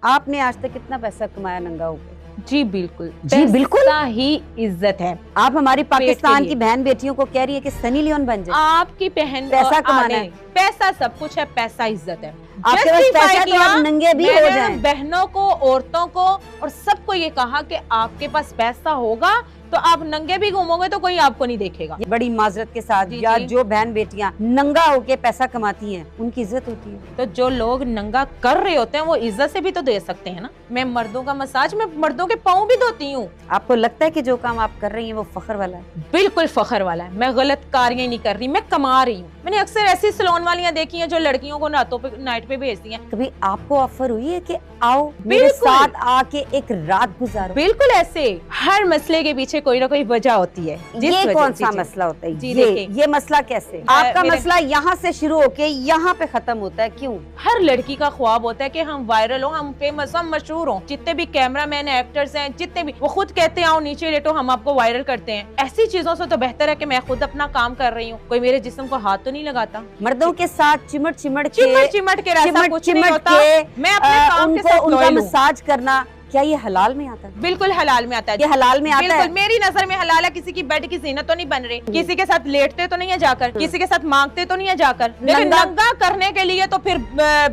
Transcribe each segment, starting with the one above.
आपने आज तक कितना पैसा कमाया नंगा होकर? जी बिल्कुल, जी बिल्कुल, पैसा ही इज्जत है। आप हमारी पाकिस्तान की बहन बेटियों को कह रही है कि सनी लियोन बन जाए। आपकी बहन पैसा कमाना है, पैसा सब कुछ है, पैसा इज्जत है। आपके पास पैसा है तो आप नंगे भी हो जाएं। बहनों को, औरतों को और सबको ये कहा कि आपके पास पैसा होगा तो आप नंगे भी घूमोगे तो कोई आपको नहीं देखेगा। बड़ी माजरत के साथ यार, जो बहन बेटियां नंगा होके पैसा कमाती हैं उनकी इज्जत होती है। तो जो लोग नंगा कर रहे होते हैं वो इज्जत से भी तो दे सकते हैं ना। मैं मर्दों का मसाज, मैं मर्दों के पाँव भी धोती हूँ। आपको लगता है कि जो काम आप कर रही हैं वो फख्र वाला है? बिल्कुल फख्र वाला है। मैं गलत कार्य नहीं कर रही, मैं कमा रही हूँ। मैंने अक्सर ऐसी सैलून वालियाँ देखी हैं जो लड़कियों को रातों पे, नाइट पे भेजती हैं। कभी आपको ऑफर हुई है कि आओ मेरे साथ आके एक रात गुजारो? बिल्कुल ऐसे, हर मसले के पीछे कोई ना कोई वजह होती है। ये कौन सा मसला होता है? ये मसला कैसे? आपका मसला यहाँ से शुरू होके यहाँ पे खत्म होता है, क्यों? हर लड़की का ख्वाब होता है कि हम वायरल हो, हम फेमस, हम मशहूर हो। जितने भी कैमरामैन, एक्टर्स हैं, जितने भी, वो खुद कहते हैं आओ नीचे लेटो, हम आपको वायरल करते हैं। ऐसी चीजों से तो बेहतर है कि मैं खुद अपना काम कर रही हूँ, कोई मेरे जिस्म को हाथ तो नहीं लगाता। मर्दों के साथ चिमट चिमट के कुछ नहीं होता। मैं अपने काम के साथ उनका मसाज करना, क्या ये हलाल में आता है? बिल्कुल हलाल में आता है। ये हलाल में आता है? मेरी नजर में हलाल है। किसी की बेड की जीनत तो नहीं बन रही, किसी के साथ लेटते तो नहीं है जाकर, किसी के साथ मांगते तो नहीं है जाकर। लेकिन नंगा करने के लिए तो फिर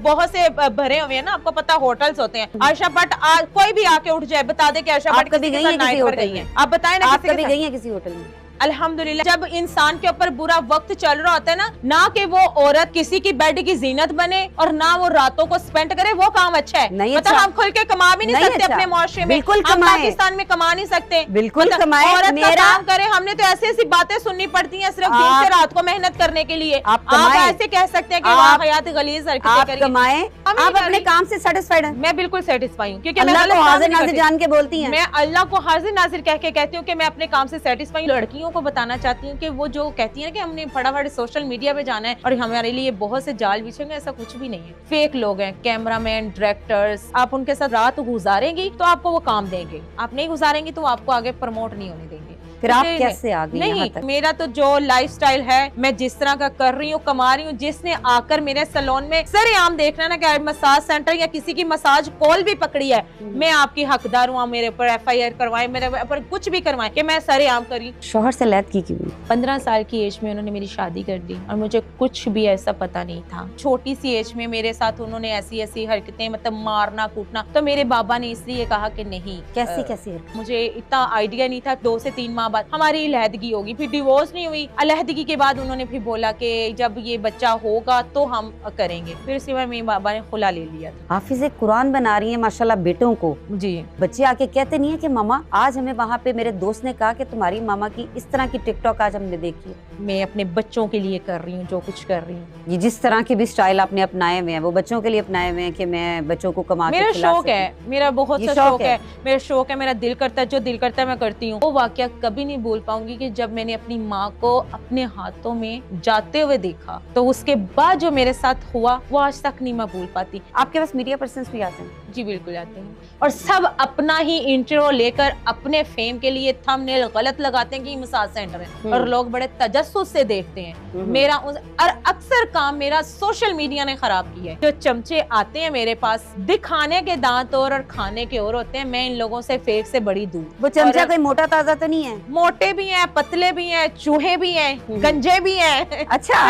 बहुत से भरे हुए हैं ना। आपको पता होटल्स होते हैं। आयशा भट्ट, कोई भी आके उठ जाए बता दे कि आयशा भट्ट कभी गई है किसी होटल में? आप बताएं ना, आप कभी गई है किसी होटल में? अल्हम्दुलिल्लाह। जब इंसान के ऊपर बुरा वक्त चल रहा होता है ना कि वो औरत किसी की बेड की जीनत बने और ना वो रातों को स्पेंड करे, वो काम अच्छा है। नहीं, मतलब हम खुल के कमा भी नहीं सकते अपने मुआशरे में, हम पाकिस्तान में कमा नहीं सकते। बिल्कुल कमाए, औरत का काम करे। हमने तो ऐसी ऐसी बातें सुननी पड़ती हैं सिर्फ दिन से रात को मेहनत करने के लिए। आप ऐसे कह सकते हैं कि वाह हयात गलीज हरकतें कमाए, आप अपने काम से सेटिस्फाइड हैं? मैं बिल्कुल सेटिस्फाई हूँ, क्योंकि अल्लाह को हाजिर नाजिर जान के बोलती हैं। मैं अल्लाह को हाजिर नाजिर कह के कहती हूँ कि मैं अपने काम से सेटिस्फाई। लड़कियों को बताना चाहती कि वो जो कहती है कि हमने फटाफट सोशल मीडिया पे जाना है और हमारे लिए बहुत से जाल बिछेंगे, ऐसा कुछ भी नहीं है। फेक लोग हैं, कैमरामैन, डायरेक्टर्स। आप उनके साथ रात गुजारेंगी तो आपको वो काम देंगे, आप नहीं गुजारेंगी तो आपको आगे प्रमोट नहीं होने देंगे। फिर आप कैसे आ गई यहाँ तक? मेरा तो जो लाइफस्टाइल है, मैं जिस तरह का कर रही हूँ, कमा रही हूँ, जिसने आकर मेरे सैलून में सरेआम देखना ना कि मसाज सेंटर या किसी की मसाज कॉल भी पकड़ी है, मैं आपकी हकदार हूँ, मेरे ऊपर FIR करवाए, मेरे ऊपर कुछ भी करवाए कि मैं सरेआम करी। शौहर से लैद की क्यों? 15 साल की एज में उन्होंने मेरी शादी कर दी और मुझे कुछ भी ऐसा पता नहीं था। छोटी सी एज में मेरे साथ उन्होंने ऐसी ऐसी हरकतें, मतलब मारना कूटना। तो मेरे बाबा ने इसलिए कहा कि नहीं। कैसी? मुझे इतना आइडिया नहीं था। 2 से 3 माह बाद हमारी अलहदगी होगी, फिर डिवोर्स नहीं हुई। अलहदगी के बाद उन्होंने फिर बोला कि जब ये बच्चा होगा तो हम करेंगे। फिर उसके बाद मेरे बाबा ने खुला ले लिया था। हाफिज कुरान बना रही है माशाल्लाह बेटों को। जी। बच्चे आके कहते नहीं है कि मामा आज हमें वहाँ पे मेरे दोस्त ने कहा कि तुम्हारी मामा की इस तरह की टिकटॉक आज हमने देखी। मैं अपने बच्चों के लिए कर रही हूँ जो कुछ कर रही हूँ। ये जिस तरह के भी स्टाइल आपने अपनाए हुए हैं वो बच्चों के लिए अपनाए हुए हैं कि मैं बच्चों को कमा के मेरा शौक है, मेरा बहुत सा शौक है। मेरा शौक है, मेरा दिल करता है, जो दिल करता है मैं करती हूँ। वो वाकया कभी नहीं भूल पाऊंगी कि जब मैंने अपनी माँ को अपने हाथों में जाते हुए देखा, तो उसके बाद जो मेरे साथ हुआ वो आज तक नहीं मैं भूल पाती। आपके पास मीडिया पर्सन्स भी आते हैं? जी बिल्कुल आते हैं, और सब अपना ही इंटरव्यू लेकर अपने फेम के लिए थंबनेल गलत लगाते हैं कि मसाज सेंटर है, और लोग बड़े तजस्सुस से देखते हैं मेरा। और अक्सर काम मेरा सोशल मीडिया ने खराब किया है। जो चमचे आते हैं मेरे पास, दिखाने के दांत और खाने के और होते हैं। मैं इन लोगों से फेक से बड़ी दूर। वो चमचा कोई मोटा ताजा तो नहीं है? मोटे भी हैं, पतले भी हैं, चूहे भी हैं, गंजे भी हैं। अच्छा।